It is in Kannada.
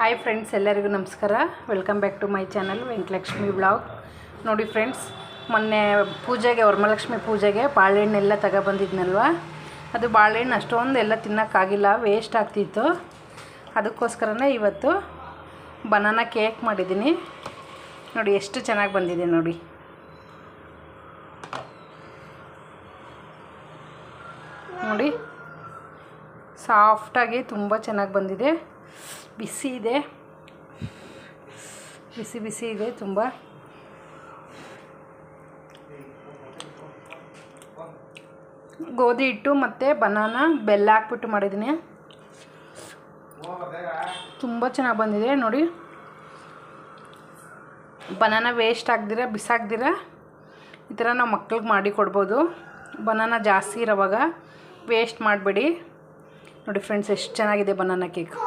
ಹಾಯ್ ಫ್ರೆಂಡ್ಸ್, ಎಲ್ಲರಿಗೂ ನಮಸ್ಕಾರ. Welcome back to my channel Venkatalakshmi blog. ನೋಡಿ ಫ್ರೆಂಡ್ಸ್, ಮೊನ್ನೆ ಪೂಜೆಗೆ, ವರಮಹಾಲಕ್ಷ್ಮಿ ಪೂಜೆಗೆ ಬಾಳೆಹಣ್ಣೆಲ್ಲ ತಗೊಬಂದಿದ್ನಲ್ವ, ಅದು ಬಾಳೆಹಣ್ಣು ಅಷ್ಟೊಂದು ಎಲ್ಲ ತಿನ್ನೋಕ್ಕಾಗಿಲ್ಲ, ವೇಸ್ಟ್ ಆಗ್ತಿತ್ತು. ಅದಕ್ಕೋಸ್ಕರನೇ ಇವತ್ತು ಬನಾನಾ ಕೇಕ್ ಮಾಡಿದ್ದೀನಿ. ನೋಡಿ ಎಷ್ಟು ಚೆನ್ನಾಗಿ ಬಂದಿದೆ ನೋಡಿ. ನೋಡಿ ಸಾಫ್ಟಾಗಿ ತುಂಬ ಚೆನ್ನಾಗಿ ಬಂದಿದೆ. ಬಿಸಿ ಇದೆ, ಬಿಸಿ ಬಿಸಿ ಇದೆ ತುಂಬ. ಗೋಧಿ ಹಿಟ್ಟು ಮತ್ತು ಬನಾನಾ ಬೆಲ್ಲ ಹಾಕ್ಬಿಟ್ಟು ಮಾಡಿದ್ದೀನಿ. ತುಂಬ ಚೆನ್ನಾಗಿ ಬಂದಿದೆ ನೋಡಿ. ಬನಾನಾ ವೇಸ್ಟ್ ಆಗ್ದಿರ, ಬಿಸಾಕ್ದಿರ ಈ ಥರ ನಾವು ಮಕ್ಳಿಗೆ ಮಾಡಿ ಕೊಡ್ಬೋದು. ಬನಾನಾ ಜಾಸ್ತಿ ಇರೋವಾಗ ವೇಸ್ಟ್ ಮಾಡಬೇಡಿ. ನೋಡಿ ಫ್ರೆಂಡ್ಸ್, ಎಷ್ಟು ಚೆನ್ನಾಗಿದೆ ಬನಾನಾ ಕೇಕ್.